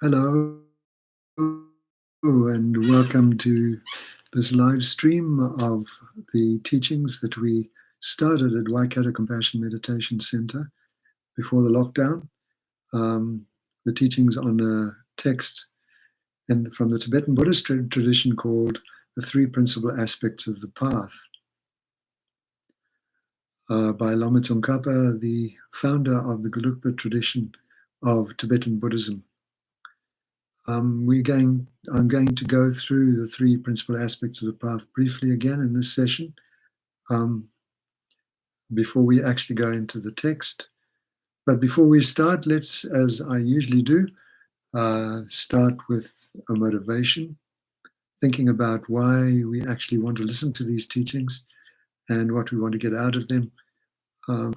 Hello, and welcome to this live stream of the teachings that we started at Waikato Compassion Meditation Center before the lockdown. The teachings on a text from the Tibetan Buddhist tradition called The Three Principal Aspects of the Path by Lama Tsongkhapa, the founder of the Gelugpa tradition of Tibetan Buddhism. I'm going to go through the three principal aspects of the path briefly again in this session before we actually go into the text. But before we start, let's, as I usually do, start with a motivation, thinking about why we actually want to listen to these teachings and what we want to get out of them. And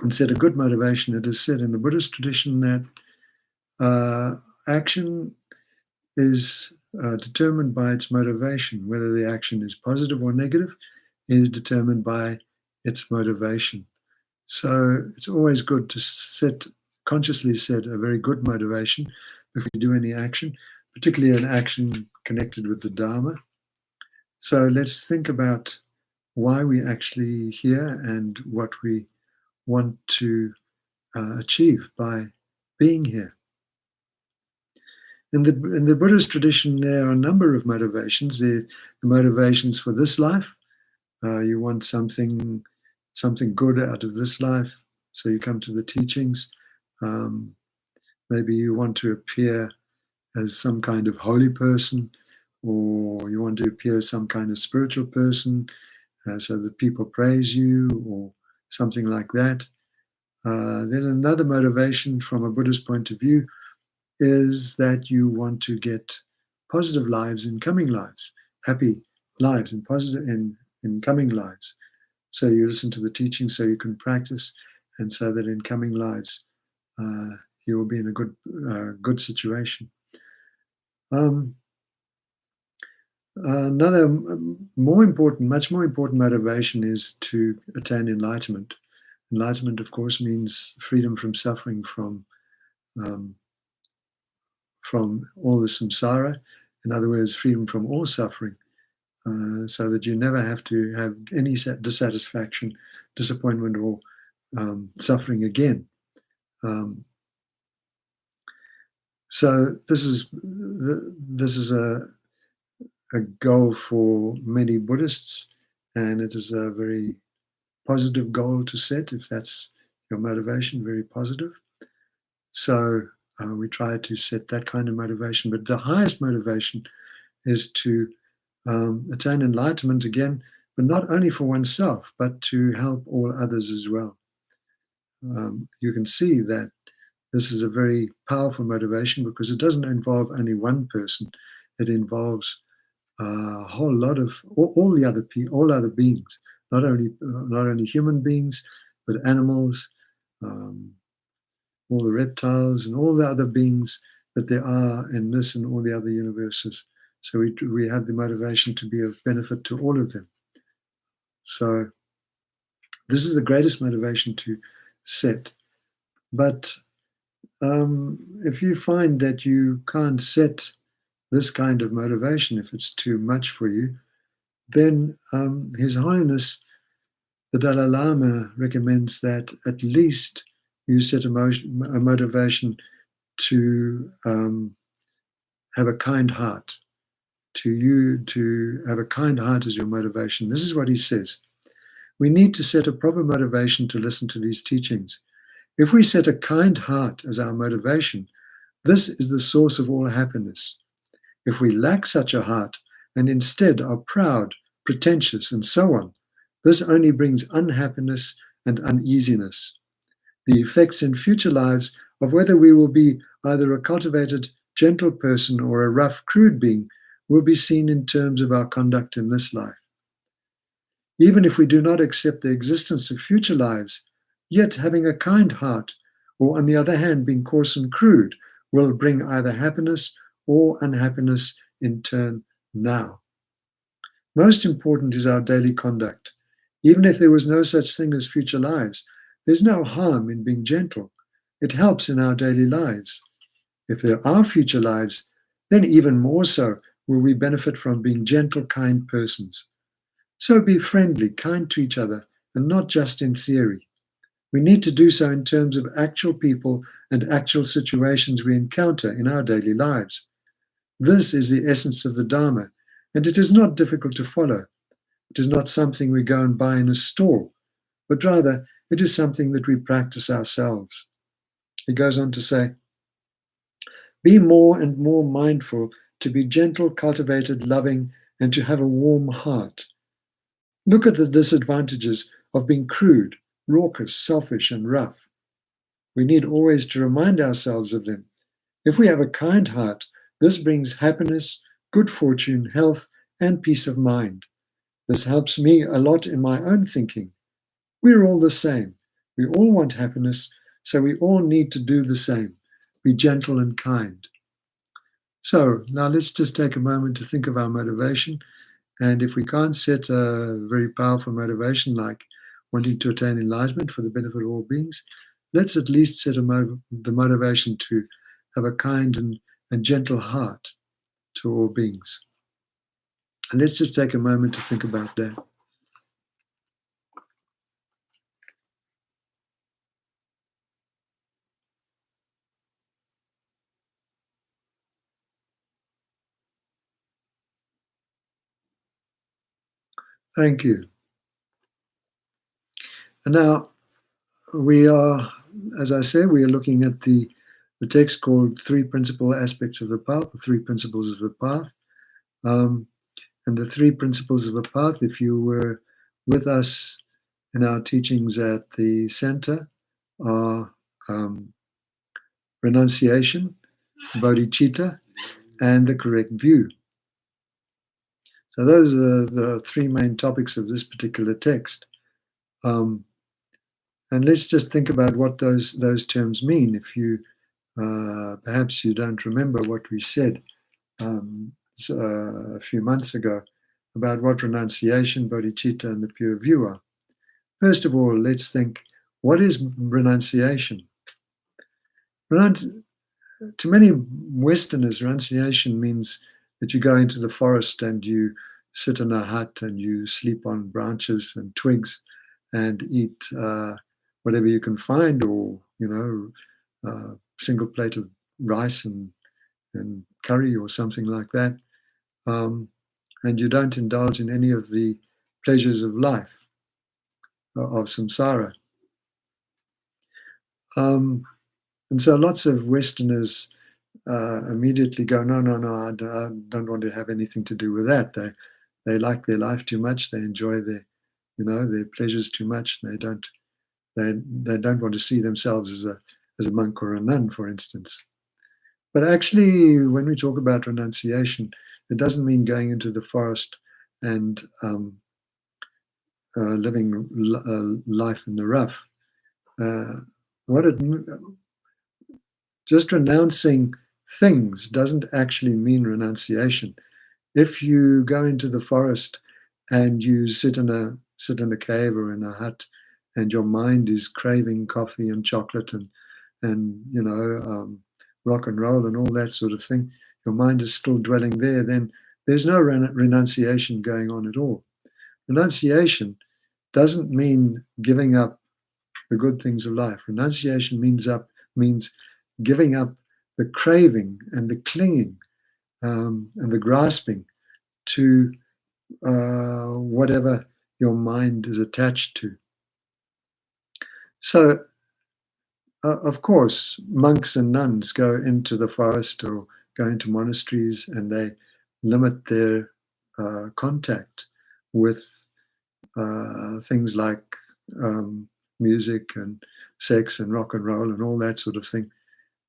set a good motivation. It is said in the Buddhist tradition that action is determined by its motivation. Whether the action is positive or negative is determined by its motivation. So it's always good to consciously set a very good motivation if we do any action, particularly an action connected with the Dharma. So let's think about why we actually here and what we want to achieve by being here. In the Buddhist tradition, there are a number of motivations. The motivations for this life. You want something good out of this life, so you come to the teachings. Maybe you want to appear as some kind of holy person, or you want to appear as some kind of spiritual person, so that people praise you, or something like that. There's another motivation from a Buddhist point of view, is that you want to get positive lives in coming lives, happy lives in coming lives. So you listen to the teaching so you can practice, and so that in coming lives you will be in a good situation. Another much more important motivation is to attain enlightenment. Enlightenment, of course, means freedom from suffering from all the samsara. In other words, freedom from all suffering, so that you never have to have any dissatisfaction, disappointment, or suffering again. So this is a goal for many Buddhists, and it is a very positive goal to set if that's your motivation, very positive. So we try to set that kind of motivation, but the highest motivation is to attain enlightenment again, but not only for oneself, but to help all others as well. You can see that this is a very powerful motivation because it doesn't involve only one person. It involves a whole lot of all other beings, not only human beings, but animals, all the reptiles and all the other beings that there are in this and all the other universes. So we have the motivation to be of benefit to all of them. So this is the greatest motivation to set. But if you find that you can't set this kind of motivation, if it's too much for you, then His Holiness, the Dalai Lama, recommends that at least you set a motivation to have a kind heart, to have a kind heart as your motivation. This is what he says. We need to set a proper motivation to listen to these teachings. If we set a kind heart as our motivation, this is the source of all happiness. If we lack such a heart and instead are proud, pretentious, and so on, this only brings unhappiness and uneasiness. The effects in future lives of whether we will be either a cultivated, gentle person or a rough, crude being will be seen in terms of our conduct in this life. Even if we do not accept the existence of future lives, yet having a kind heart, or on the other hand being coarse and crude, will bring either happiness or unhappiness in turn now. Most important is our daily conduct. Even if there was no such thing as future lives, there's no harm in being gentle. It helps in our daily lives. If there are future lives, then even more so will we benefit from being gentle, kind persons. So be friendly, kind to each other, and not just in theory. We need to do so in terms of actual people and actual situations we encounter in our daily lives. This is the essence of the Dharma, and it is not difficult to follow. It is not something we go and buy in a store, but rather it is something that we practice ourselves. He goes on to say, be more and more mindful to be gentle, cultivated, loving, and to have a warm heart. Look at the disadvantages of being crude, raucous, selfish, and rough. We need always to remind ourselves of them. If we have a kind heart, this brings happiness, good fortune, health, and peace of mind. This helps me a lot in my own thinking. We're all the same. We all want happiness, so we all need to do the same. Be gentle and kind. So now let's just take a moment to think of our motivation. And if we can't set a very powerful motivation like wanting to attain enlightenment for the benefit of all beings, let's at least set the motivation to have a kind and gentle heart to all beings. And let's just take a moment to think about that. Thank you. And now we are, as I said, we are looking at the text called Three Principal Aspects of the Path, the Three Principles of the Path. And the three principles of the path, if you were with us in our teachings at the center, are renunciation, bodhicitta, and the correct view. So those are the three main topics of this particular text. And let's just think about what those terms mean. If you perhaps you don't remember what we said a few months ago about what renunciation, bodhicitta, and the pure view are. First of all, let's think, what is renunciation? To many Westerners, renunciation means that you go into the forest and you sit in a hut and you sleep on branches and twigs and eat whatever you can find, or a single plate of rice and curry or something like that. And you don't indulge in any of the pleasures of life, of samsara. And so lots of Westerners immediately go, no, I don't want to have anything to do with that. They like their life too much. They enjoy their pleasures too much. They don't want to see themselves as a monk or a nun, for instance. But actually, when we talk about renunciation, it doesn't mean going into the forest and living life in the rough. Just renouncing things doesn't actually mean renunciation. If you go into the forest and you sit in a cave or in a hut, and your mind is craving coffee and chocolate and rock and roll and all that sort of thing, your mind is still dwelling there, then there's no renunciation going on at all. Renunciation doesn't mean giving up the good things of life. Renunciation means giving up the craving and the clinging and the grasping to whatever your mind is attached to. So, of course, monks and nuns go into the forest or go into monasteries, and they limit their contact with things like music and sex and rock and roll and all that sort of thing.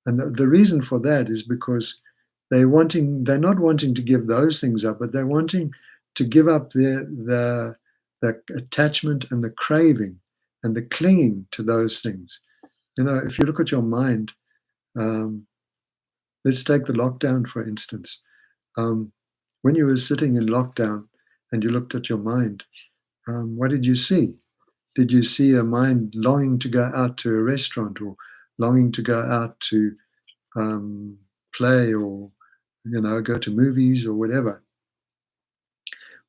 And the reason for that is because they're not wanting to give those things up, but they're wanting to give up the attachment and the craving and the clinging to those things. If you look at your mind, let's take the lockdown, for instance. When you were sitting in lockdown and you looked at your mind, what did you see? Did you see a mind longing to go out to a restaurant or longing to go out to play or, go to movies or whatever.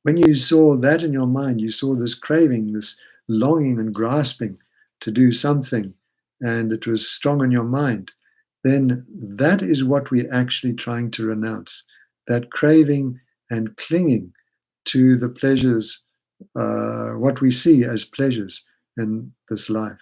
When you saw that in your mind, you saw this craving, this longing and grasping to do something, and it was strong in your mind, then that is what we're actually trying to renounce, that craving and clinging to the pleasures, what we see as pleasures in this life.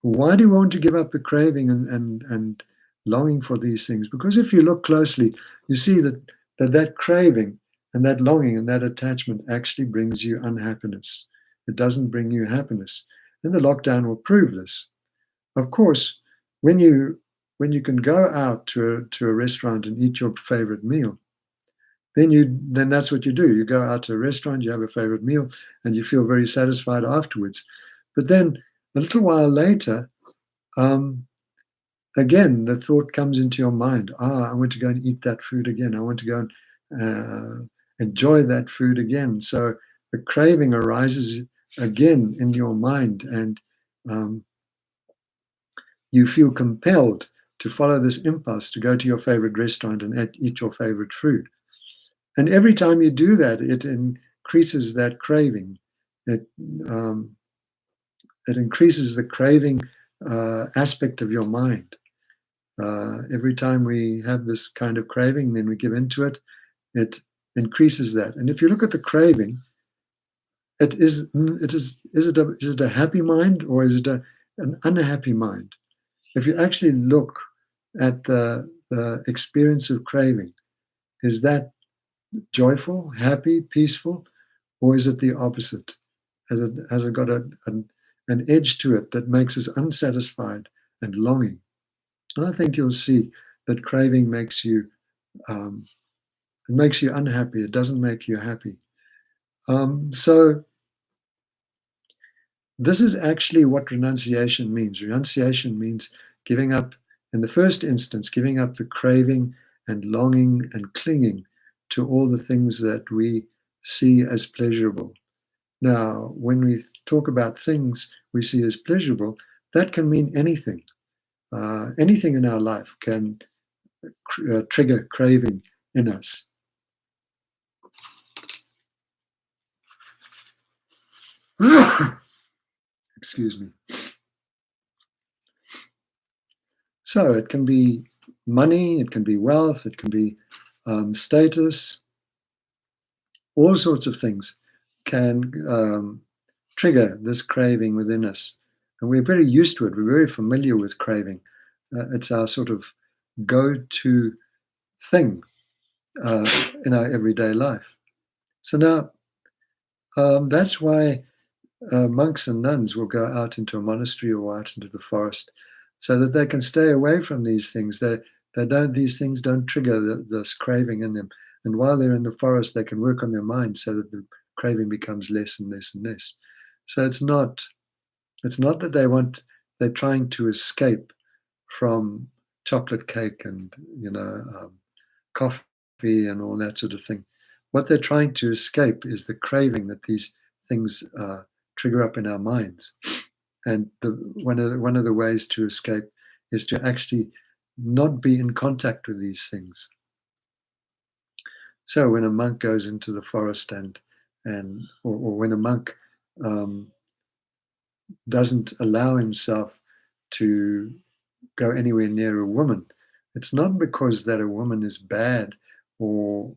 Why do we want to give up the craving and longing for these things? Because if you look closely, you see that craving and that longing and that attachment actually brings you unhappiness. It doesn't bring you happiness. And the lockdown will prove this. Of course, when you can go out to a restaurant and eat your favorite meal, then that's what you do. You go out to a restaurant, you have a favorite meal, and you feel very satisfied afterwards. But then a little while later, again, the thought comes into your mind, I want to go and eat that food again. I want to go and enjoy that food again. So the craving arises again in your mind, and you feel compelled to follow this impulse to go to your favorite restaurant and eat your favorite food. And every time you do that, it increases that craving. It increases the craving aspect of your mind. Every time we have this kind of craving, then we give into it, it increases that. And if you look at the craving, is it a happy mind or is it an unhappy mind? If you actually look at the experience of craving, is that joyful, happy, peaceful, or is it the opposite? Has it got an edge to it that makes us unsatisfied and longing? And I think you'll see that craving makes you unhappy. It doesn't make you happy. So this is actually what renunciation means. Renunciation means giving up, in the first instance, giving up the craving and longing and clinging to all the things that we see as pleasurable. Now, when we talk about things we see as pleasurable, that can mean anything. Anything in our life can trigger craving in us. Excuse me. So it can be money, it can be wealth, it can be status. All sorts of things can trigger this craving within us. And we're very used to it. We're very familiar with craving. It's our sort of go-to thing in our everyday life. So now, that's why monks and nuns will go out into a monastery or out into the forest so that they can stay away from these things. These things don't trigger this craving in them. And while they're in the forest, they can work on their mind so that the craving becomes less and less and less. So it's not that they're trying to escape from chocolate cake and coffee and all that sort of thing. What they're trying to escape is the craving that these things trigger up in our minds. And one of the ways to escape is to actually not be in contact with these things. So when a monk goes into the forest or when a monk doesn't allow himself to go anywhere near a woman, it's not because that a woman is bad or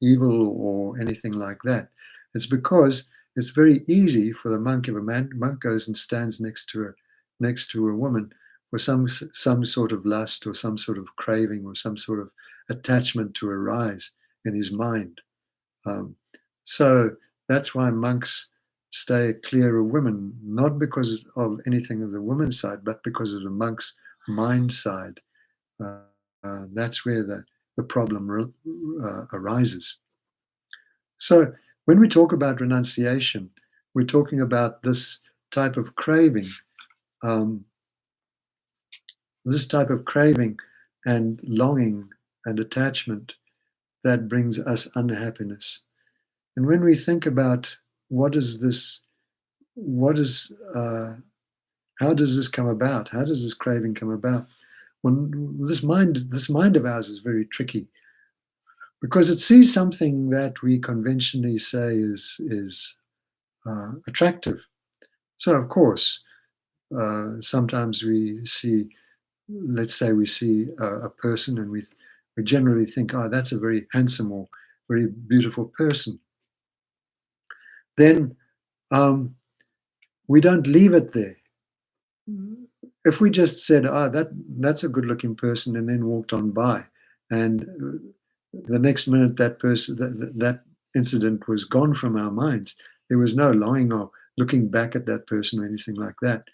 evil or anything like that. It's because it's very easy for the monk, if a monk goes and stands next to a woman, for some sort of lust or some sort of craving or some sort of attachment to arise in his mind. So that's why monks stay clear of women, not because of anything of the woman's side, but because of the monk's mind side. That's where the problem arises. So when we talk about renunciation, we're talking about this type of craving, and longing and attachment that brings us unhappiness. And when we think about how does this come about? How does this craving come about? this mind of ours is very tricky because it sees something that we conventionally say is attractive. So of course, sometimes we see, let's say we see a person and we generally think, oh, that's a very handsome or very beautiful person. Then we don't leave it there. If we just said, oh, that's a good looking person, and then walked on by, and the next minute that person, that incident was gone from our minds, there was no longing or looking back at that person or anything like that,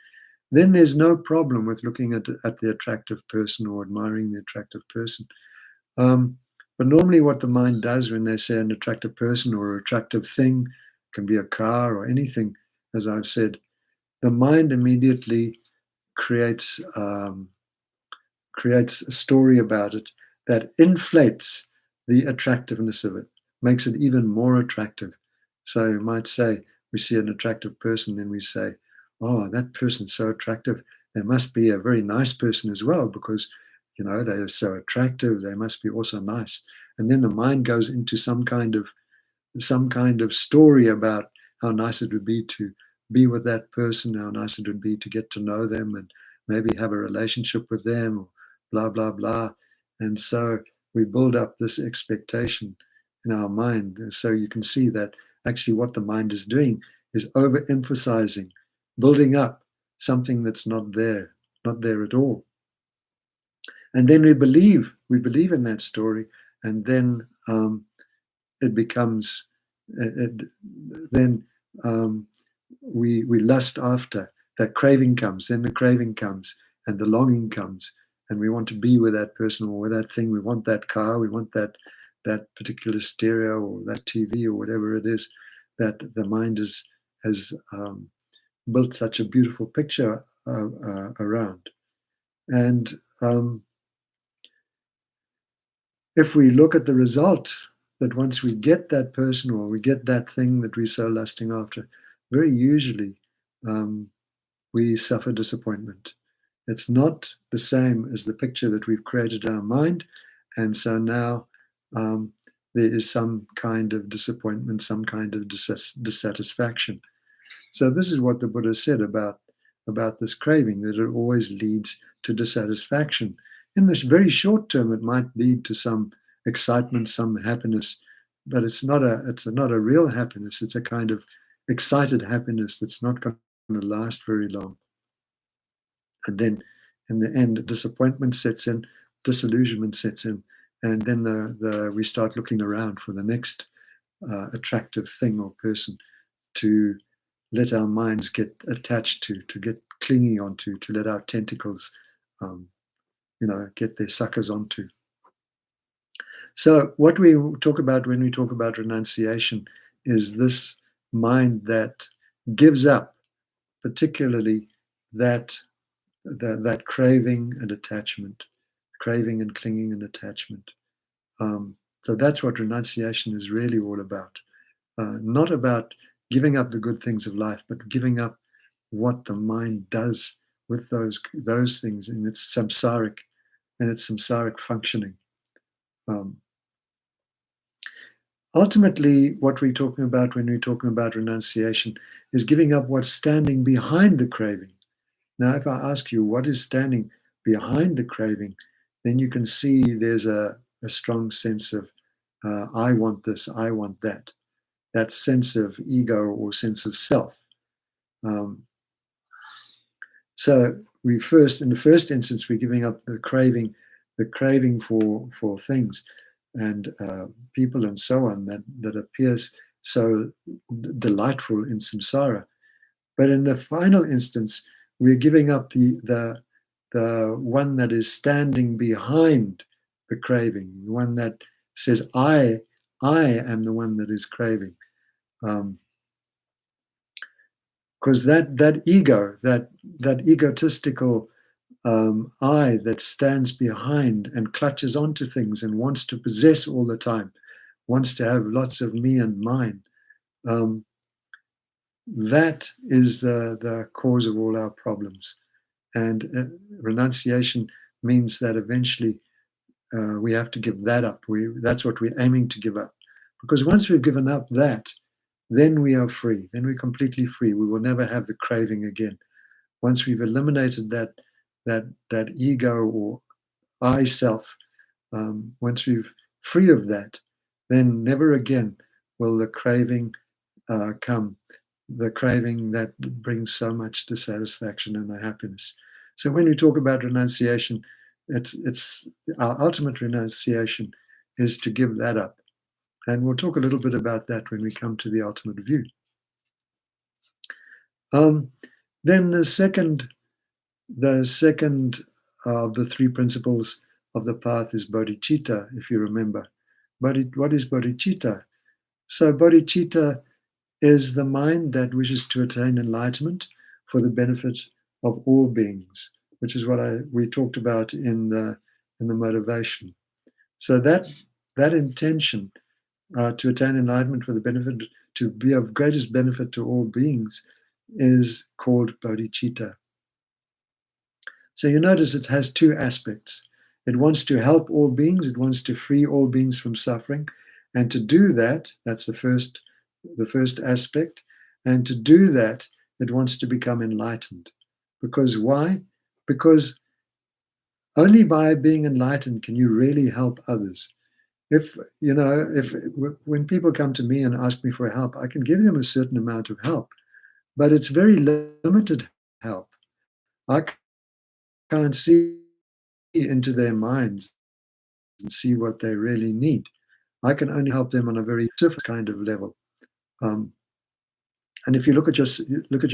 then there's no problem with looking at the attractive person or admiring the attractive person. But normally what the mind does when they say an attractive person or an attractive thing, can be a car or anything, as I've said, the mind immediately creates a story about it that inflates the attractiveness of it, makes it even more attractive. So you might say, we see an attractive person, then we say, oh, that person's so attractive. They must be a very nice person as well, because they're so attractive. They must be also nice. And then the mind goes into some kind of story about how nice it would be to be with that person, how nice it would be to get to know them and maybe have a relationship with them, or blah, blah, blah. And so we build up this expectation in our mind. So you can see that actually what the mind is doing is overemphasizing, building up something that's not there at all. And then we believe in that story, and then it becomes, then we lust after. That craving comes, then the craving comes, and the longing comes, and we want to be with that person or with that thing. We want that car, we want that particular stereo or that TV or whatever it is that the mind has built such a beautiful picture around. And if we look at the result, that once we get that person or we get that thing that we're so lusting after, very usually we suffer disappointment. It's not the same as the picture that we've created in our mind. And so now there is some kind of disappointment, some kind of dissatisfaction. So this is what the Buddha said about this craving, that it always leads to dissatisfaction. In the very short term, it might lead to some excitement, some happiness, but it's not a real happiness. It's a kind of excited happiness that's not going to last very long. And then in the end, disappointment sets in, disillusionment sets in, and then we start looking around for the next attractive thing or person to let our minds get attached to get clingy onto, to let our tentacles, get their suckers onto. So what we talk about when we talk about renunciation is this mind that gives up, particularly that craving and attachment, craving and clinging and attachment. So that's what renunciation is really all about. Not about giving up the good things of life, but giving up what the mind does with those things in its samsaric functioning. Ultimately, what we're talking about when we're talking about renunciation is giving up what's standing behind the craving. Now, if I ask you what is standing behind the craving, then you can see there's a strong sense of I want this, I want that. That sense of ego or sense of self. So in the first instance, we're giving up the craving for things and people and so on that appears so delightful in samsara. But in the final instance, we're giving up the one that is standing behind the craving, the one that says, I am the one that is craving. Because that ego, that egotistical I that stands behind and clutches onto things and wants to possess all the time, wants to have lots of me and mine, that is the cause of all our problems. And renunciation means that eventually we have to give that up. That's what we're aiming to give up. Because once we've given up that, then we are free. Then we're completely free. We will never have the craving again. Once we've eliminated that ego or I self, once we're free of that, then never again will the craving come. The craving that brings so much dissatisfaction and the happiness. So when we talk about renunciation, it's our ultimate renunciation is to give that up. And we'll talk a little bit about that when we come to the ultimate view. Then the second of the three principles of the path is bodhicitta, if you remember. What is bodhicitta? So bodhicitta is the mind that wishes to attain enlightenment for the benefit of all beings, which is what we talked about in the motivation. So that intention to attain enlightenment for the benefit, to be of greatest benefit to all beings, is called bodhicitta. So you notice it has two aspects. It wants to help all beings, it wants to free all beings from suffering. And to do that, that's the first aspect. And to do that, it wants to become enlightened. Because why? Because only by being enlightened can you really help others. When people come to me and ask me for help, I can give them a certain amount of help, but it's very limited help. I can't see into their minds and see what they really need. I can only help them on a very surface kind of level. And if you look at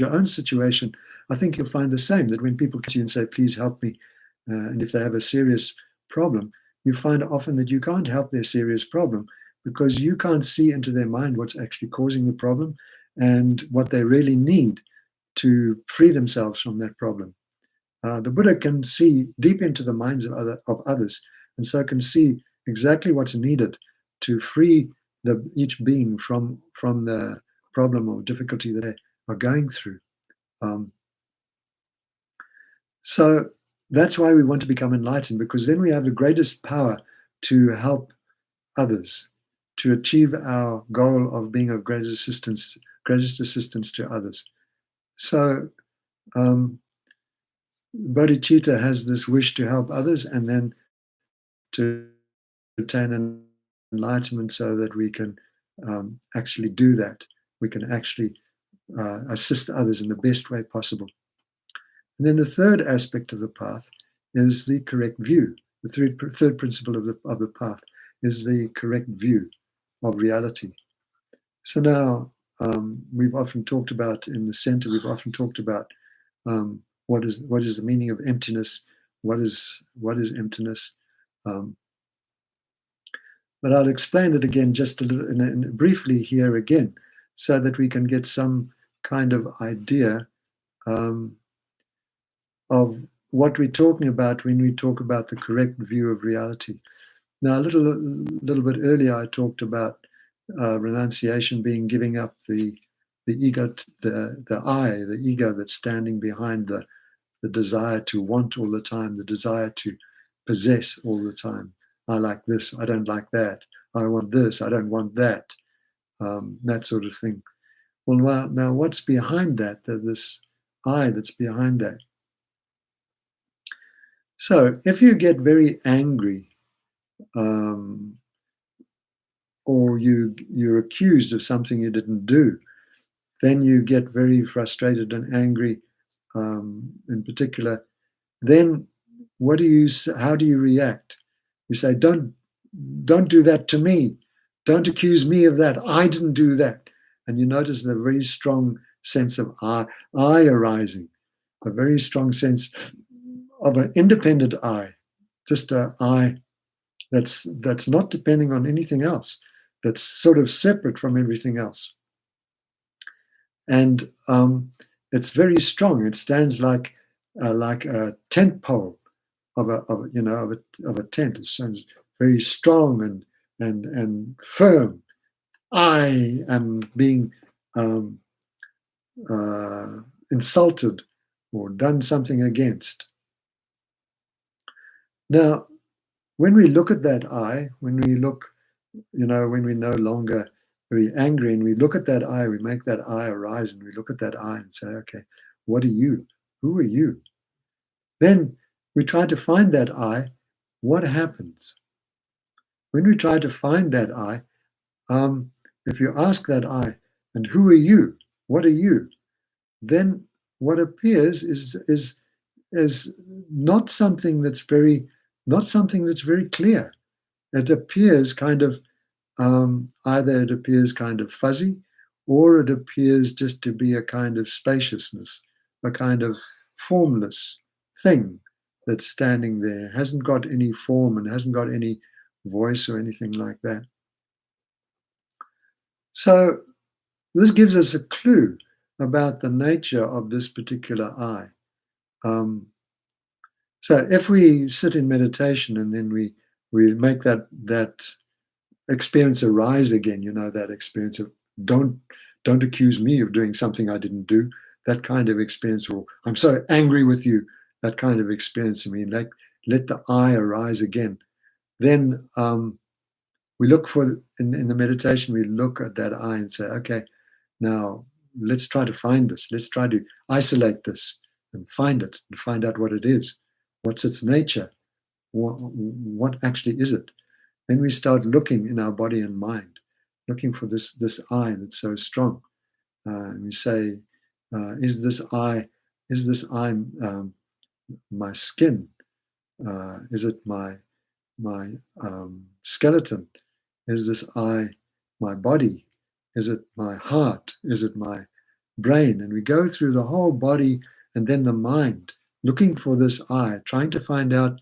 your own situation, I think you'll find the same, that when people come to you and say, please help me, and if they have a serious problem, you find often that you can't help their serious problem because you can't see into their mind what's actually causing the problem and what they really need to free themselves from that problem. The Buddha can see deep into the minds of others, and so can see exactly what's needed to free each being from the problem or difficulty that they are going through. So that's why we want to become enlightened, because then we have the greatest power to help others, to achieve our goal of being of greatest assistance to others. So bodhicitta has this wish to help others and then to attain enlightenment so that we can actually do that. We can actually assist others in the best way possible. And then the third aspect of the path is the correct view. The third principle of the path is the correct view of reality. So now we've often talked about in the center, we've often talked about what is the meaning of emptiness, what is emptiness. But I'll explain it again just a little briefly here again, so that we can get some kind of idea of what we're talking about when we talk about the correct view of reality. Now, a little bit earlier, I talked about renunciation being giving up the ego, the ego that's standing behind the desire to want all the time, the desire to possess all the time. I like this, I don't like that. I want this, I don't want that. That sort of thing. Well, now what's behind that? This I that's behind that. So if you get very angry, or you're accused of something you didn't do, then you get very frustrated and angry, in particular. Then how do you react? You say, don't do that to me. Don't accuse me of that. I didn't do that. And you notice the very strong sense of I arising, a very strong sense of an independent I, just an I that's not depending on anything else, that's sort of separate from everything else. And it's very strong. It stands like a tent pole of a tent. It sounds very strong and firm. I am being insulted or done something against. Now, when we look at that I, when we look, when we're no longer very angry and we look at that I, we make that I arise and we look at that I and say, okay, what are you? Who are you? Then we try to find that I. What happens? When we try to find that I, if you ask that I, and who are you? What are you? Then what appears is not something that's very clear. It appears kind of either it appears kind of fuzzy, or it appears just to be a kind of spaciousness, a kind of formless thing that's standing there, hasn't got any form and hasn't got any voice or anything like that. So this gives us a clue about the nature of this particular I. So if we sit in meditation and then we make that experience arise again, that experience of don't don't accuse me of doing something I didn't do, that kind of experience, or I'm so angry with you, that kind of experience. I mean, like let the I arise again. Then we look for in the meditation, we look at that I and say, okay, now let's try to find this. Let's try to isolate this and find it and find out what it is. What's its nature? What actually is it? Then we start looking in our body and mind, looking for this I that's so strong. And we say, is this I my skin? Is it my skeleton? Is this I my body? Is it my heart? Is it my brain? And we go through the whole body and then the mind, looking for this I, trying to find out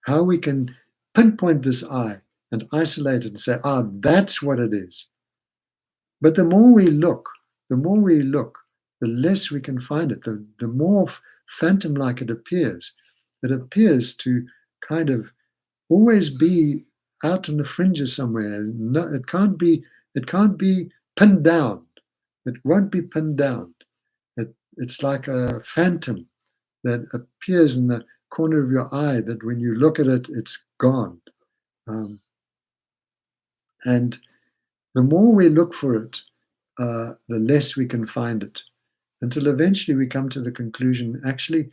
how we can pinpoint this I and isolate it and say, that's what it is. But the more we look, the less we can find it, the more phantom like it appears. It appears to kind of always be out on the fringes somewhere. No, it can't be pinned down. It won't be pinned down. It's like a phantom that appears in the corner of your eye that when you look at it, it's gone. And the more we look for it, the less we can find it, until eventually we come to the conclusion, actually,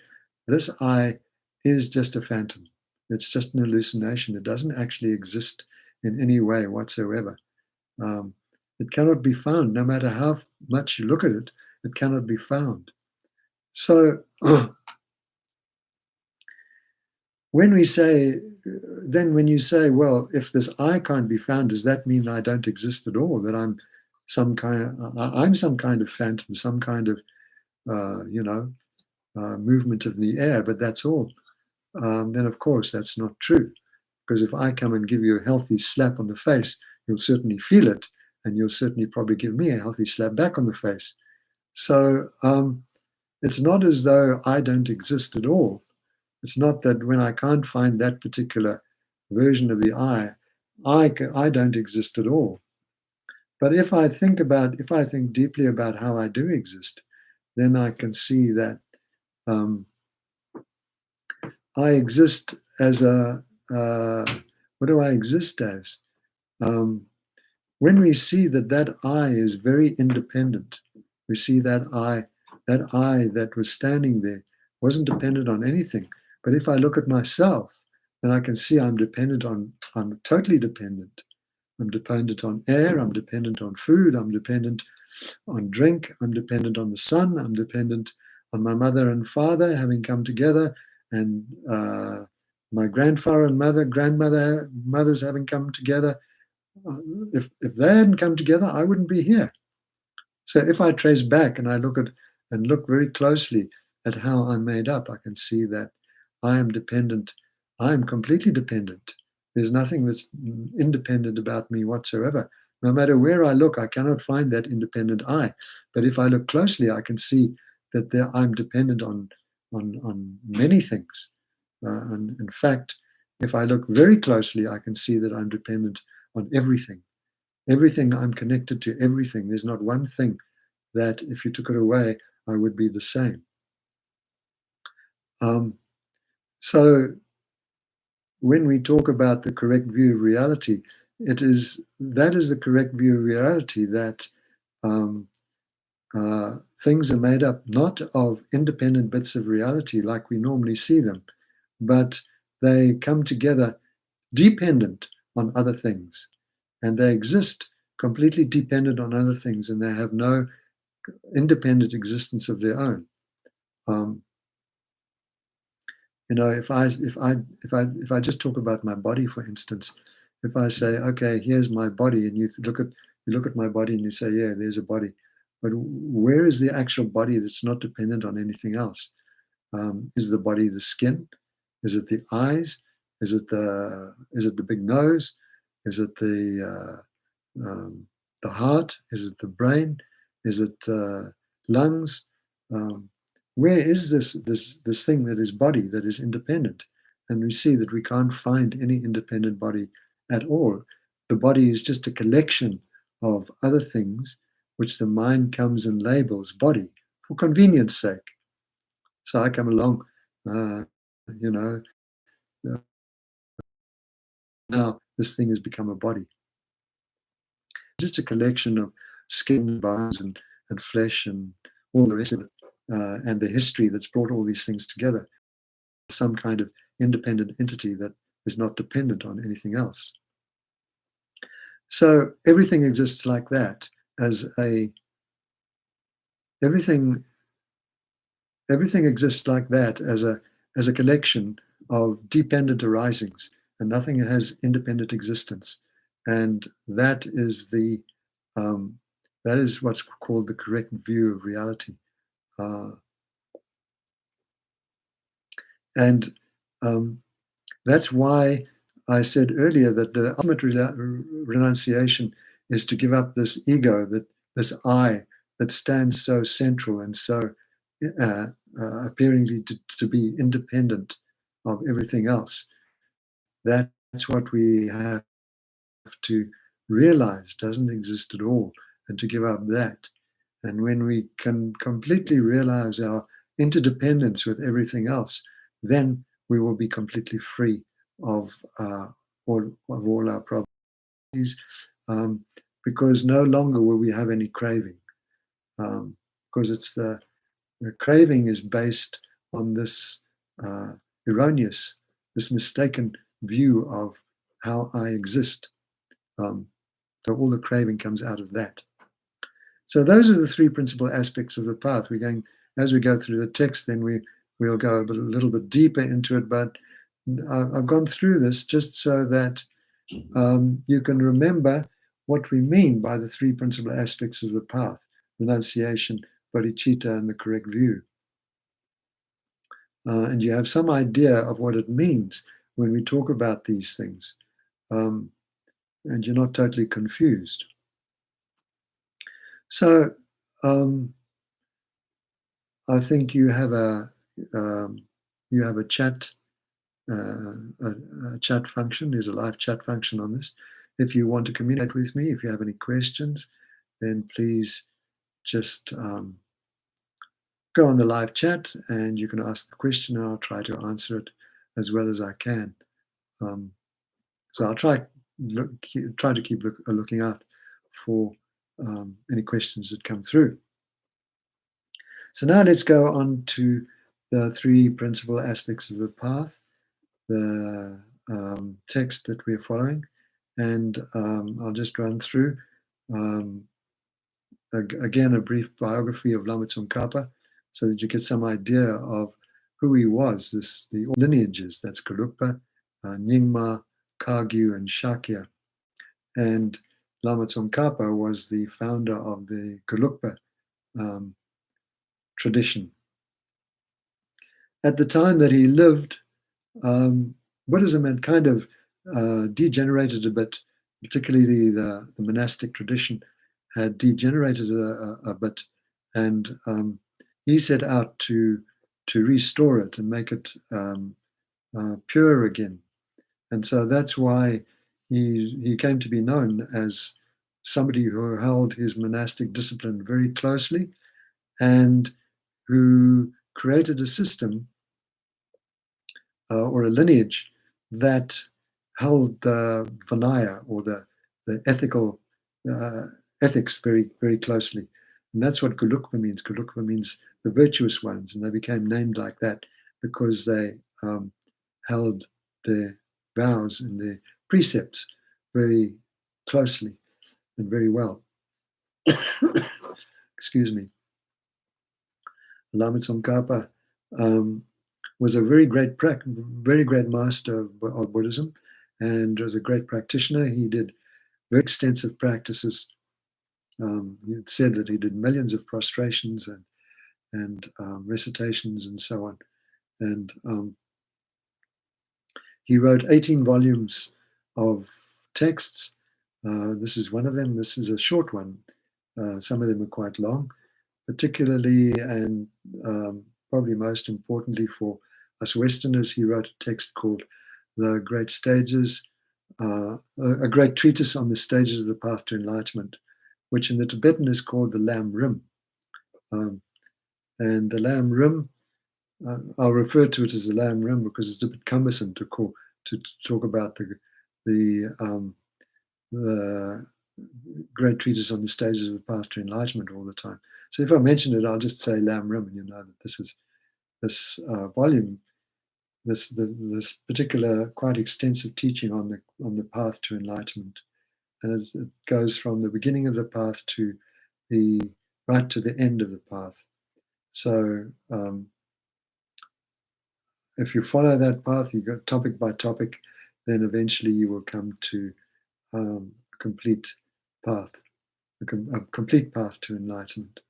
this I is just a phantom. It's just an hallucination. It doesn't actually exist in any way whatsoever. It cannot be found. No matter how much you look at it, it cannot be found. So when you say, well, if this I can't be found, does that mean I don't exist at all? That I'm some kind of phantom, some kind of movement in the air, but that's all. Then of course that's not true, because if I come and give you a healthy slap on the face, you'll certainly feel it, and you'll certainly probably give me a healthy slap back on the face. So it's not as though I don't exist at all. It's not that when I can't find that particular version of the I don't exist at all. But if I think deeply about how I do exist, then I can see that I exist as what do I exist as? When we see that I is very independent, we see that I that was standing there wasn't dependent on anything. But if I look at myself, then I can see I'm totally dependent. I'm dependent on air, I'm dependent on food, I'm dependent on drink, I'm dependent on the sun, I'm dependent on my mother and father having come together, and my grandfather and mothers having come together. If they hadn't come together, I wouldn't be here. So if I trace back and I look very closely at how I'm made up, I can see that I am dependent. I am completely dependent. There's nothing that's independent about me whatsoever. No matter where I look, I cannot find that independent I. But if I look closely, I can see that I'm dependent on many things. And in fact, if I look very closely, I can see that I'm dependent on everything. Everything, I'm connected to everything. There's not one thing that if you took it away, I would be the same. So when we talk about the correct view of reality, that is the correct view of reality, that um, things are made up not of independent bits of reality like we normally see them, but they come together dependent on other things, and they exist completely dependent on other things, and they have no independent existence of their own. Um, if I just talk about my body, for instance, if I say, okay, here's my body, and you look at my body and you say, yeah, there's a body, but where is the actual body that's not dependent on anything else? Is the body the skin? Is it the eyes? Is it the big nose? Is it the heart? Is it the brain? Is it lungs? Um, where is this thing that is body, that is independent? And we see that we can't find any independent body at all. The body is just a collection of other things which the mind comes and labels body for convenience sake. So I come along, uh, you know, uh, now this thing has become a body. Just a collection of skin and bones and flesh and all the rest of it, and the history that's brought all these things together. Some kind of independent entity that is not dependent on anything else. So everything exists like that, as everything exists like that as a collection of dependent arisings, and nothing has independent existence. And that is what's called the correct view of reality. And that's why I said earlier that the ultimate renunciation is to give up this ego, this I that stands so central and so appearingly to be independent of everything else. That's what we have to realize doesn't exist at all, and to give up that. And when we can completely realize our interdependence with everything else, then we will be completely free of all our problems, because no longer will we have any craving, because it's the craving is based on this erroneous, this mistaken view of how I exist. So all the craving comes out of that. So those are the three principal aspects of the path. We're going, as we go through the text, then we'll go a little bit deeper into it. But I've gone through this just so that you can remember what we mean by the three principal aspects of the path: renunciation, bodhicitta, and the correct view. And you have some idea of what it means when we talk about these things, and you're not totally confused. So I think you have a chat a chat function. There's a live chat function on this. If you want to communicate with me, if you have any questions, then please just go on the live chat and you can ask the question, and I'll try to answer it as well as I can. So I'll try to keep looking out for any questions that come through. So now let's go on to the three principal aspects of the path, the text that we're following, and I'll just run through again a brief biography of Lama Tsongkhapa, so that you get some idea of who he was. The lineages, that's Gelugpa, Nyingma, Kagyu, and Shakya. And Lama Tsongkhapa was the founder of the Gelugpa tradition. At the time that he lived, Buddhism had kind of degenerated a bit, particularly the monastic tradition had degenerated a bit, and he set out to restore it and make it pure again. And so that's why he came to be known as somebody who held his monastic discipline very closely and who created a system or a lineage that held the Vinaya, or the ethical ethics, very, very closely. And that's what Gulukva means. Gulukva means the virtuous ones, and they became named like that because they held their vows and their precepts very closely and very well. Excuse me. Lama Tsongkhapa was a very great master of Buddhism, and was a great practitioner. He did very extensive practices. He had said that he did millions of prostrations and recitations and so on. And he wrote 18 volumes of texts. This is one of them. This is a short one. Some of them are quite long, particularly and probably most importantly for us Westerners. He wrote a text called The Great Stages, a great treatise on the stages of the path to enlightenment, which in the Tibetan is called the Lam Rim. And the Lam Rim, I'll refer to it as the Lam Rim because it's a bit cumbersome to talk about the great treatise on the stages of the path to enlightenment all the time. So if I mention it, I'll just say Lam Rim, and you know that this volume, this particular quite extensive teaching on the path to enlightenment, and it goes from the beginning of the path to right to the end of the path. So if you follow that path, you go topic by topic, then eventually you will come to a complete path, a complete path to enlightenment.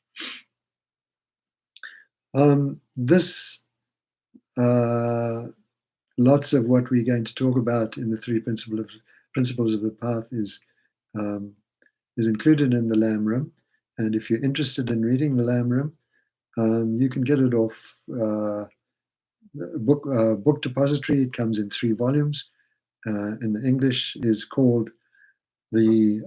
Lots of what we're going to talk about in the three principles of the path is included in the Lam Rim. And if you're interested in reading the Lam Rim, you can get it off book depository. It comes in 3 volumes. In the English is called the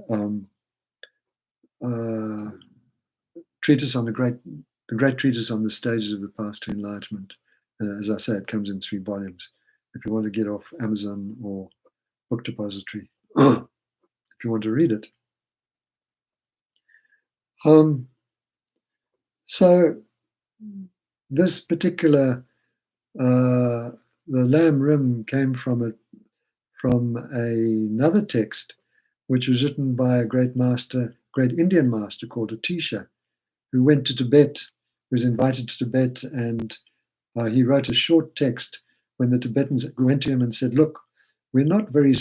treatise on the great treatise on the stages of the path to enlightenment. As I say, it comes in 3 volumes. If you want to get off Amazon or book depository, if you want to read it. So this particular the Lam Rim came from another text, which was written by a great Indian master called Atisha, who went to Tibet, was invited to Tibet, and he wrote a short text when the Tibetans went to him and said, "Look, we're not very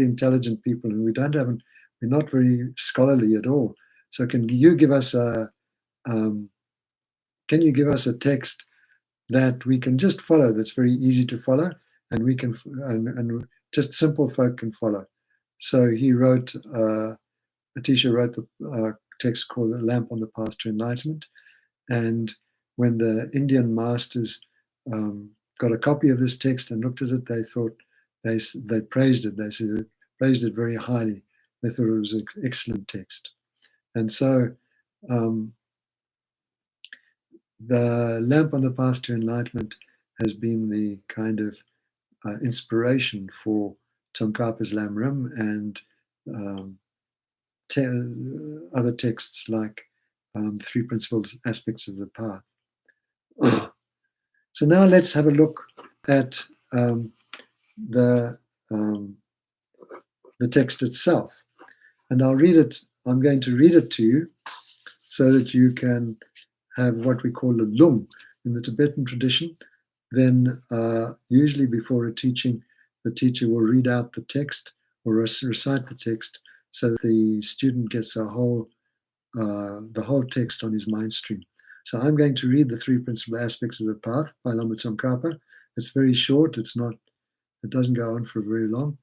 intelligent people, and we're not very scholarly at all. So can you give us a text that we can just follow, that's very easy to follow, and we can and just simple folk can follow?" So he wrote, Atisha wrote the text called The Lamp on the Path to Enlightenment. And when the Indian masters got a copy of this text and looked at it, they thought, they praised it. They praised it very highly. They thought it was an excellent text. And so the Lamp on the Path to Enlightenment has been the kind of inspiration for Tsongkhapa's Lam Rim and other texts like Three Principles, Aspects of the Path. So now let's have a look at the text itself. And I'll read it. I'm going to read it to you so that you can have what we call a lung in the Tibetan tradition. Then usually before a teaching, the teacher will read out the text or recite the text so that the student gets the whole text on his mind stream. So I'm going to read the Three Principal Aspects of the Path by Lama Tsongkhapa. It's very short. It doesn't go on for very long.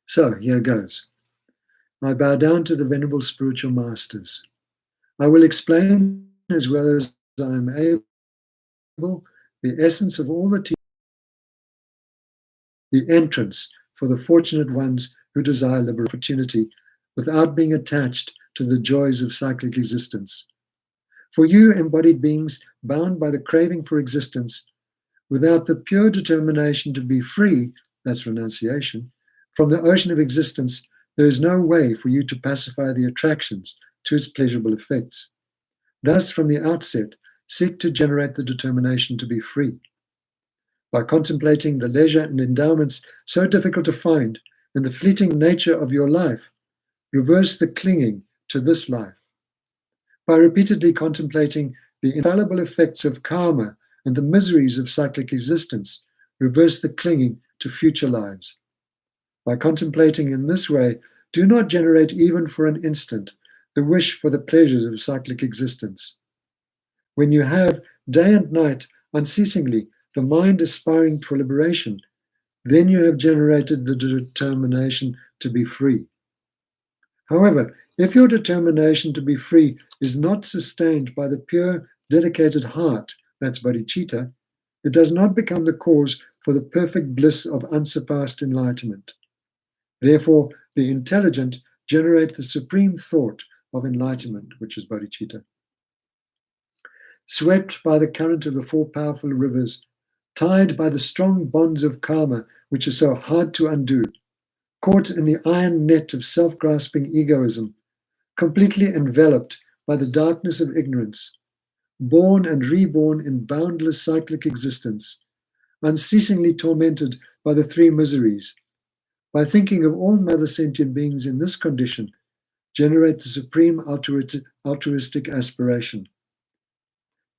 So here goes. I bow down to the Venerable Spiritual Masters. I will explain as well as I am able the essence of all the teachings, the entrance for the fortunate ones who desire liberal opportunity without being attached to the joys of cyclic existence. For you embodied beings bound by the craving for existence, Without the pure determination to be free, that's renunciation, from the ocean of existence, there is no way for you to pacify the attractions to its pleasurable effects. Thus, from the outset, seek to generate the determination to be free. By contemplating the leisure and endowments so difficult to find and the fleeting nature of your life, reverse the clinging to this life. By repeatedly contemplating the infallible effects of karma and the miseries of cyclic existence, reverse the clinging to future lives. By contemplating in this way, do not generate even for an instant the wish for the pleasures of cyclic existence. When you have day and night unceasingly the mind aspiring for liberation, then you have generated the determination to be free. However, if your determination to be free is not sustained by the pure, dedicated heart, that's bodhicitta, it does not become the cause for the perfect bliss of unsurpassed enlightenment. Therefore, the intelligent generate the supreme thought of enlightenment, which is bodhicitta. Swept by the current of the four powerful rivers, tied by the strong bonds of karma, which are so hard to undo, caught in the iron net of self-grasping egoism, completely enveloped by the darkness of ignorance, born and reborn in boundless cyclic existence, unceasingly tormented by the three miseries, by thinking of all mother sentient beings in this condition, generate the supreme altruistic aspiration.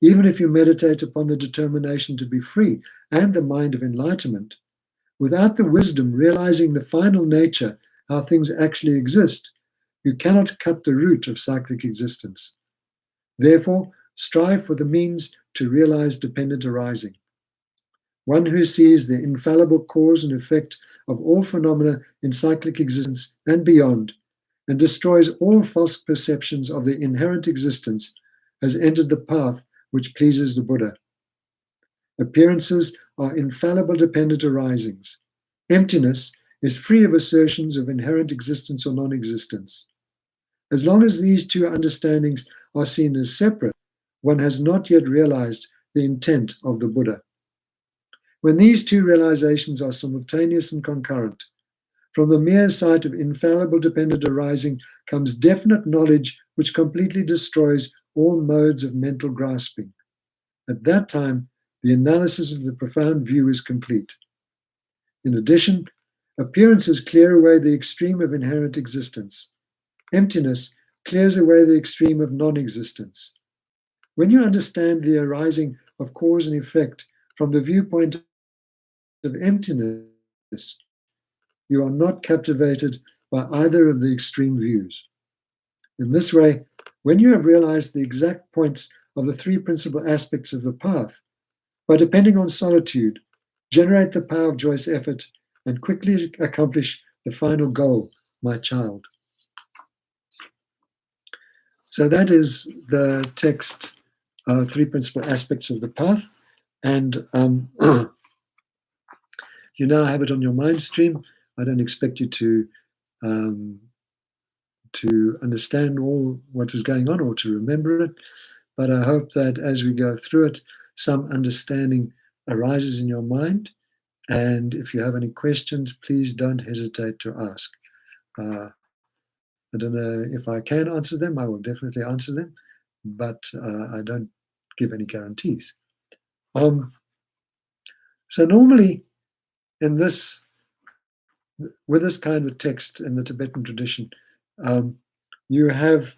Even if you meditate upon the determination to be free and the mind of enlightenment, without the wisdom realizing the final nature, how things actually exist, you cannot cut the root of cyclic existence. Therefore, strive for the means to realize dependent arising. One who sees the infallible cause and effect of all phenomena in cyclic existence and beyond, and destroys all false perceptions of the inherent existence, has entered the path which pleases the Buddha. Appearances are infallible dependent arisings. Emptiness is free of assertions of inherent existence or non-existence. As long as these two understandings are seen as separate, one has not yet realized the intent of the Buddha. When these two realizations are simultaneous and concurrent, from the mere sight of infallible dependent arising comes definite knowledge which completely destroys all modes of mental grasping. At that time, the analysis of the profound view is complete. In addition, appearances clear away the extreme of inherent existence. Emptiness clears away the extreme of non-existence. When you understand the arising of cause and effect from the viewpoint of emptiness, you are not captivated by either of the extreme views. In this way, when you have realized the exact points of the three principal aspects of the path, by depending on solitude, generate the power of joyous effort and quickly accomplish the final goal, my child. So that is the text, three principal aspects of the path. And you now have it on your mind stream. I don't expect you to understand all what was going on or to remember it, but I hope that as we go through it, some understanding arises in your mind. And if you have any questions, please don't hesitate to ask. I don't know if I can answer them. I will definitely answer them, but I don't give any guarantees. So normally in this, with this kind of text in the Tibetan tradition, you have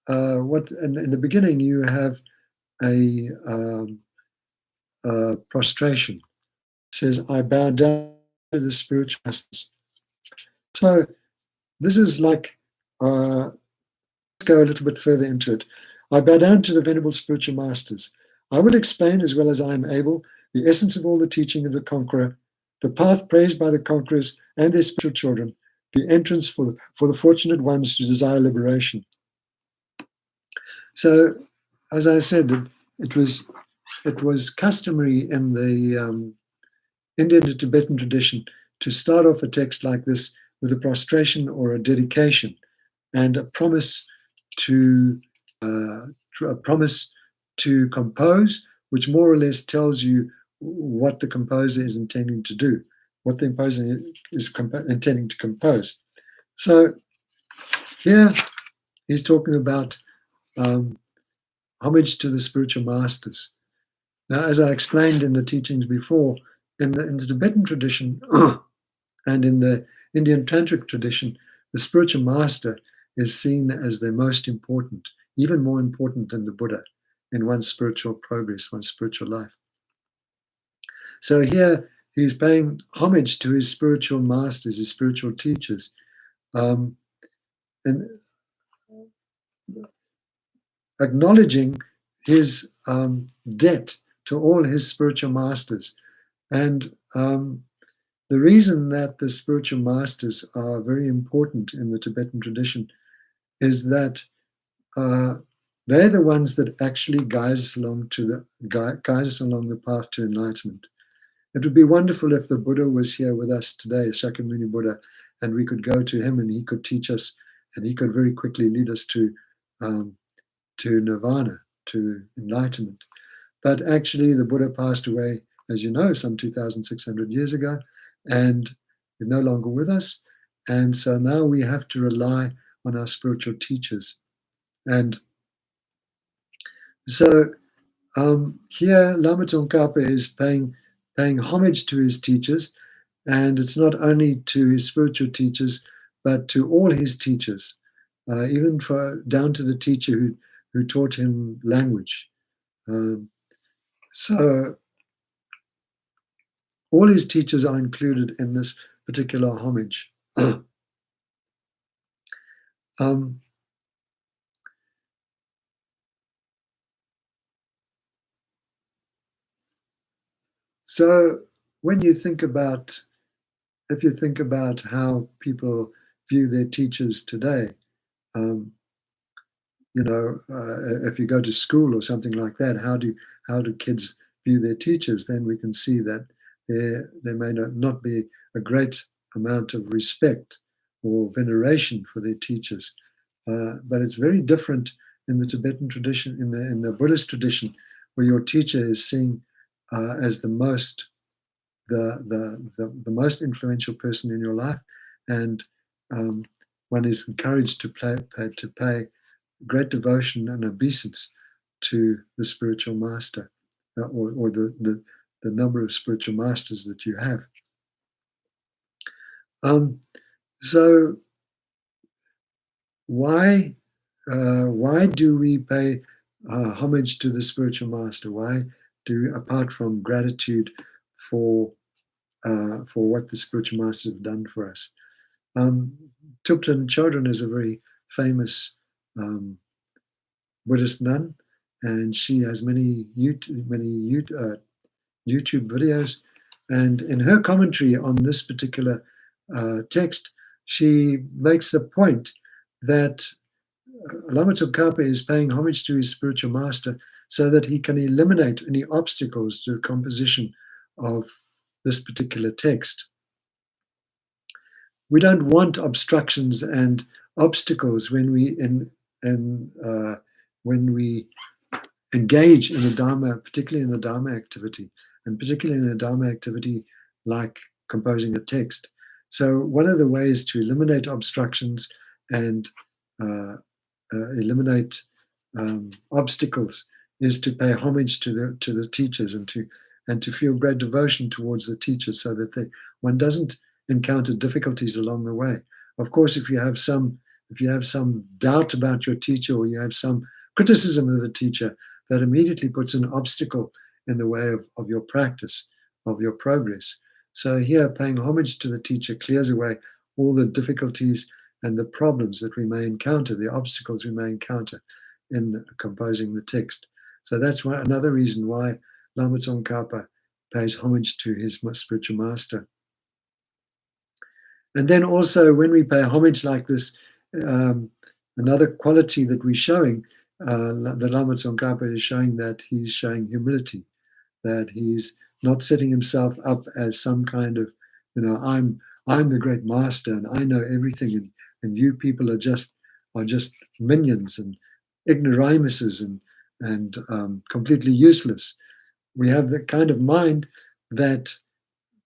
what in the beginning you have a prostration. It says, "I bow down to the spiritual masters." So this is like, let's go a little bit further into it. I bow down to the venerable spiritual masters. I will explain as well as I am able the essence of all the teaching of the conqueror, the path praised by the conquerors and their spiritual children, the entrance for the fortunate ones to desire liberation. So, as I said, it was customary in the Indian and Tibetan tradition to start off a text like this with a prostration or a dedication and a promise to compose, which more or less tells you what the composer is intending to do, what the composer is intending to compose. So here he's talking about homage to the spiritual masters. Now, as I explained in the teachings before, in the Tibetan tradition and in the Indian Tantric tradition, the spiritual master is seen as the most important, even more important than the Buddha in one's spiritual progress, one's spiritual life. So here he's paying homage to his spiritual masters, his spiritual teachers, and acknowledging his debt to all his spiritual masters. And the reason that the spiritual masters are very important in the Tibetan tradition is that they're the ones that actually guide us along the path to enlightenment. It would be wonderful if the Buddha was here with us today, Shakyamuni Buddha, and we could go to him and he could teach us, and he could very quickly lead us to nirvana, to enlightenment. But actually, the Buddha passed away, as you know, some 2,600 years ago, and is no longer with us. And so now we have to rely on our spiritual teachers. And so here, Lama Tsongkhapa is paying homage to his teachers, and it's not only to his spiritual teachers, but to all his teachers, even down to the teacher who taught him language. So all his teachers are included in this particular homage. So when you think about, if you think about how people view their teachers today, if you go to school or something like that, how do kids view their teachers? Then we can see that there may not be a great amount of respect or veneration for their teachers, but it's very different in the Tibetan tradition, in the Buddhist tradition, where your teacher is seen as the most influential person in your life, and one is encouraged to pay great devotion and obeisance to the spiritual master, or the number of spiritual masters that you have. So why do we pay homage to the spiritual master? Why do, apart from gratitude for what the spiritual masters have done for us? Thupten Chodron is a very famous Buddhist nun, and she has many YouTube videos. And in her commentary on this particular text, she makes the point that Lama Tsongkhapa is paying homage to his spiritual master so that he can eliminate any obstacles to the composition of this particular text. We don't want obstructions and obstacles when we engage in the Dharma, particularly in the Dharma activity, and particularly in a Dharma activity like composing a text. So one of the ways to eliminate obstructions and eliminate obstacles is to pay homage to the teachers, and to feel great devotion towards the teachers, so that one doesn't encounter difficulties along the way. Of course, if you have some doubt about your teacher, or you have some criticism of the teacher, that immediately puts an obstacle in the way of your practice, of your progress. So here, paying homage to the teacher clears away all the difficulties and the problems that we may encounter, the obstacles we may encounter in composing the text. So that's another reason why Lama Tsongkhapa pays homage to his spiritual master. And then also, when we pay homage like this, another quality that we're showing, the Lama Tsongkhapa is showing that he's showing humility, that he's not setting himself up as some kind of, I'm the great master and I know everything, and you people are just minions and ignoramuses and completely useless. we have the kind of mind that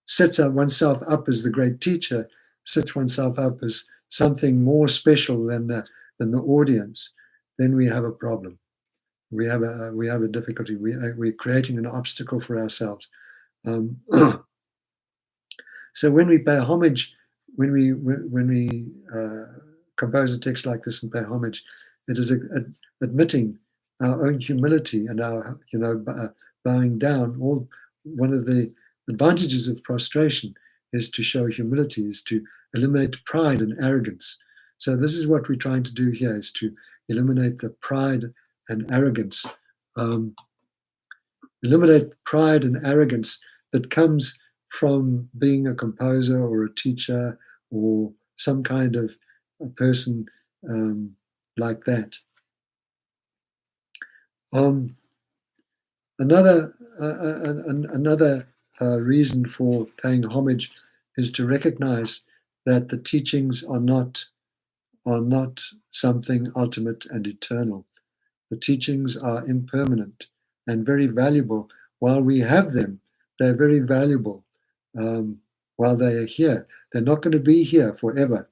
sets oneself up as the great teacher, sets oneself up as something more special than the audience, then we have a problem. We have a difficulty. We're creating an obstacle for ourselves. Um, so when we pay homage, when we compose a text like this and pay homage, it is admitting our own humility and our bowing down. One of the advantages of prostration is to show humility, is to eliminate pride and arrogance. So this is what we're trying to do here: is to eliminate the pride and arrogance. Eliminate pride and arrogance that comes from being a composer or a teacher or some kind of a person like that. Another reason for paying homage is to recognize that the teachings are not something ultimate and eternal. The teachings are impermanent and very valuable. While we have them, they're very valuable while they are here. They're not going to be here forever,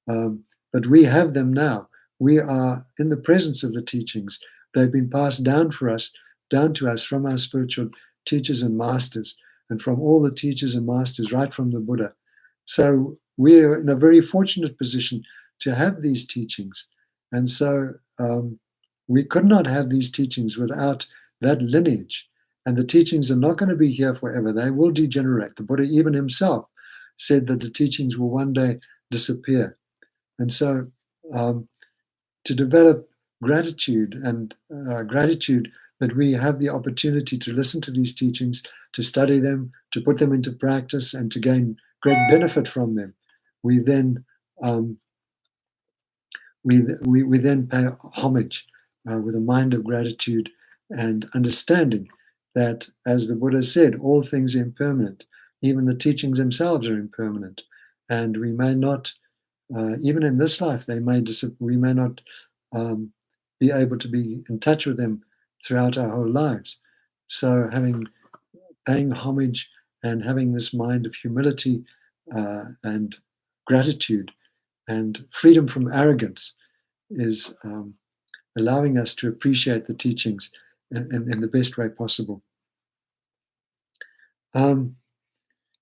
but we have them now. We are in the presence of the teachings. They've been passed down to us from our spiritual teachers and masters, and from all the teachers and masters right from the Buddha. So we're in a very fortunate position to have these teachings. And so we could not have these teachings without that lineage. And the teachings are not going to be here forever. They will degenerate. The Buddha even himself said that the teachings will one day disappear. And so to develop gratitude and gratitude that we have the opportunity to listen to these teachings, to study them, to put them into practice, and to gain great benefit from them, we then we then pay homage with a mind of gratitude and understanding that, as the Buddha said, all things are impermanent. Even the teachings themselves are impermanent, and we may not, even in this life, we may not be able to be in touch with them throughout our whole lives. So, paying homage and having this mind of humility and gratitude and freedom from arrogance is allowing us to appreciate the teachings in the best way possible.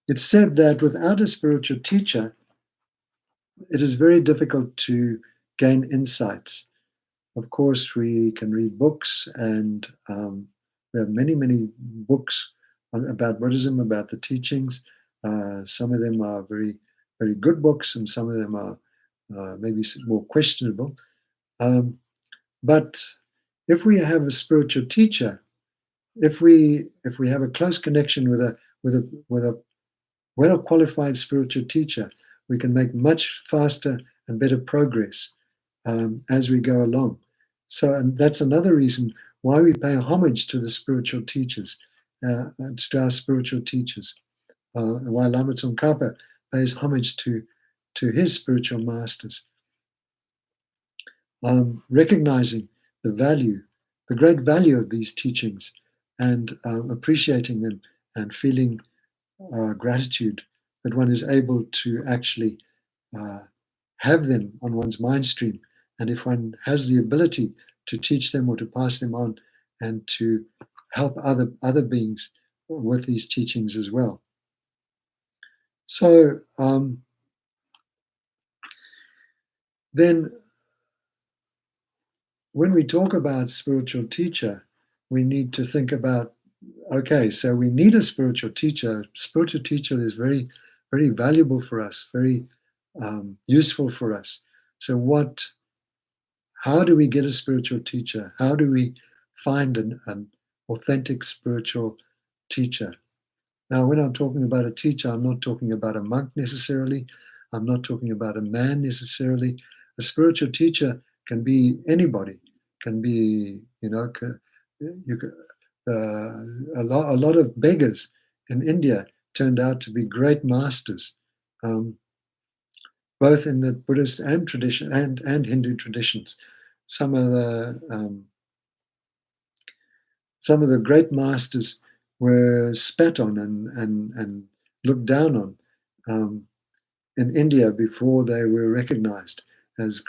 It's said that without a spiritual teacher, it is very difficult to gain insights. Of course, we can read books, and we have many, many books about Buddhism, about the teachings. Some of them are very, very good books, and some of them are maybe more questionable. But if we have a spiritual teacher, if we have a close connection with a well qualified spiritual teacher, we can make much faster and better progress as we go along. So, and that's another reason why we pay homage to the spiritual teachers, to our spiritual teachers. Why Lama Tsongkhapa pays homage to his spiritual masters. Recognizing the great value of these teachings, and appreciating them, and feeling gratitude that one is able to actually have them on one's mind stream. And if one has the ability to teach them or to pass them on, and to help other beings with these teachings as well. So then when we talk about spiritual teacher, we need to think about, okay, so we need a spiritual teacher. Spiritual teacher is very, very valuable for us, very useful for us. So how do we get a spiritual teacher? How do we find an authentic spiritual teacher? Now, when I'm talking about a teacher, I'm not talking about a monk necessarily. I'm not talking about a man necessarily. A spiritual teacher can be anybody. Can be, a lot of beggars in India turned out to be great masters, both in the Buddhist and tradition and Hindu traditions. Some of the great masters were spat on and looked down on in India before they were recognized as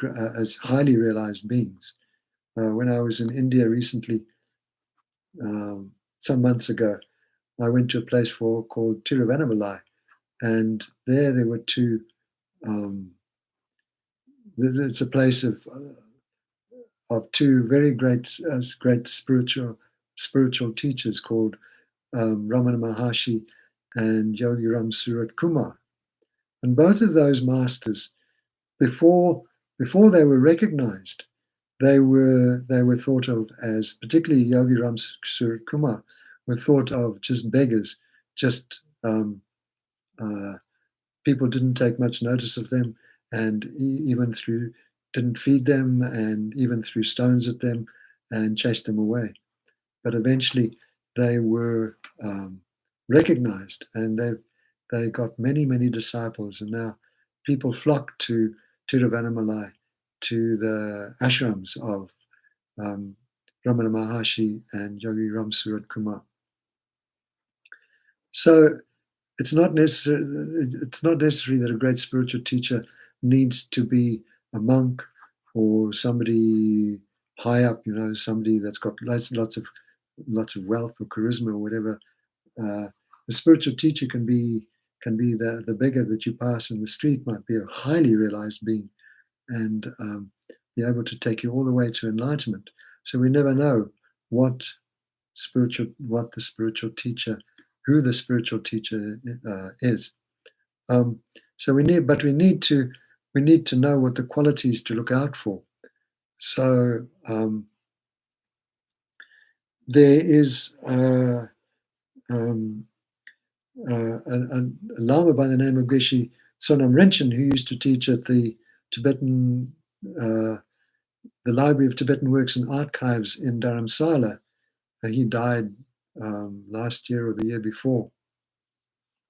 highly realized beings. When I was in India recently, some months ago, I went to a place called Tiruvannamalai, and there were two. It's a place of two very great spiritual teachers called Ramana Maharshi and Yogi Ram Surat Kumar. And both of those masters, before they were recognized, they were thought of as, particularly Yogi Ram Surat Kumar, were thought of just beggars, just people didn't take much notice of them, and even didn't feed them, and even threw stones at them and chased them away. But eventually they were recognized, and they got many disciples, and now people flock to Tiruvannamalai, to the ashrams of Ramana Maharshi and Yogi Ram Surat Kumar. So it's not necessary that a great spiritual teacher needs to be a monk or somebody high up, somebody that's got lots of wealth or charisma or whatever. A spiritual teacher can be the beggar that you pass in the street, might be a highly realized being, and be able to take you all the way to enlightenment. So we never know who the spiritual teacher is. So we need to know what the qualities to look out for. So there is a Lama by the name of Geshe Sonam Rinchen, who used to teach at the Library of Tibetan Works and Archives in Dharamsala. He died last year or the year before.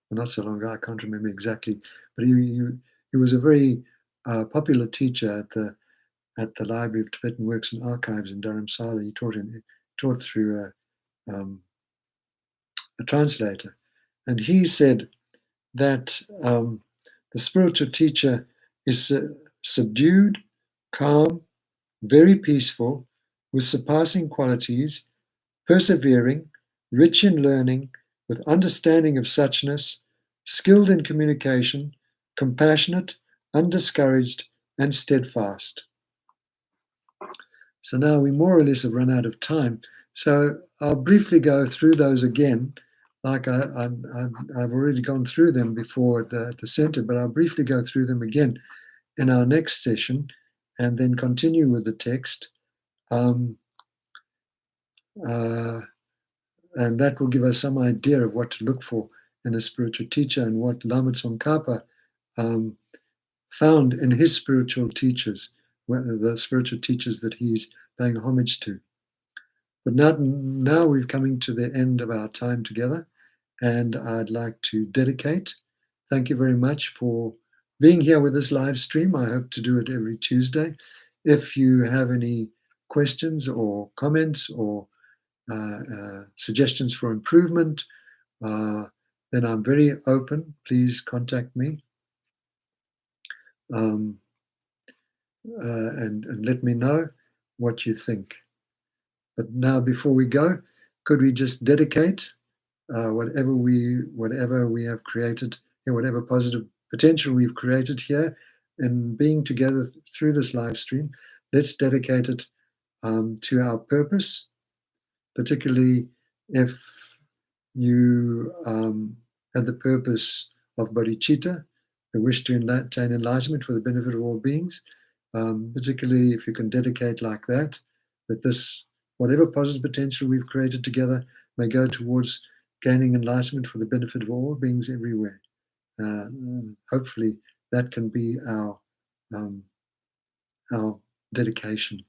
Well, not so long ago, I can't remember exactly. But he was a very popular teacher at the Library of Tibetan Works and Archives in Dharamsala. He taught through a translator. And he said that the spiritual teacher is subdued, calm, very peaceful, with surpassing qualities, persevering, rich in learning, with understanding of suchness, skilled in communication, compassionate, undiscouraged, and steadfast. So now we more or less have run out of time. So I'll briefly go through those again. Like I've already gone through them before at the center, but I'll briefly go through them again in our next session, and then continue with the text. And that will give us some idea of what to look for in a spiritual teacher, and what Lama Tsongkhapa found in his spiritual teachers, the spiritual teachers that he's paying homage to. But now we're coming to the end of our time together, and I'd like to dedicate. Thank you very much for being here with this live stream. I hope to do it every Tuesday. If you have any questions or comments or suggestions for improvement, then I'm very open. Please contact me and let me know what you think. But now, before we go, could we just dedicate whatever we have created, whatever positive potential we've created here in being together through this live stream, let's dedicate it to our purpose, particularly if you had the purpose of bodhicitta, the wish to attain enlightenment for the benefit of all beings, particularly if you can dedicate like that this, whatever positive potential we've created together, may go towards gaining enlightenment for the benefit of all beings everywhere. Hopefully that can be our dedication.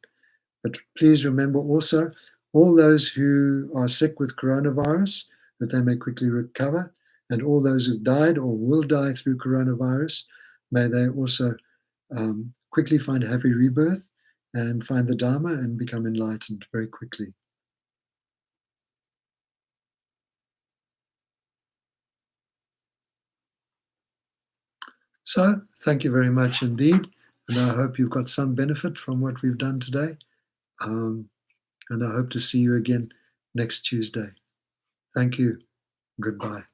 But please remember also all those who are sick with coronavirus, that they may quickly recover, and all those who've died or will die through coronavirus, may they also quickly find a happy rebirth and find the Dharma and become enlightened very quickly. So, thank you very much indeed. And I hope you've got some benefit from what we've done today. And I hope to see you again next Tuesday. Thank you. Goodbye.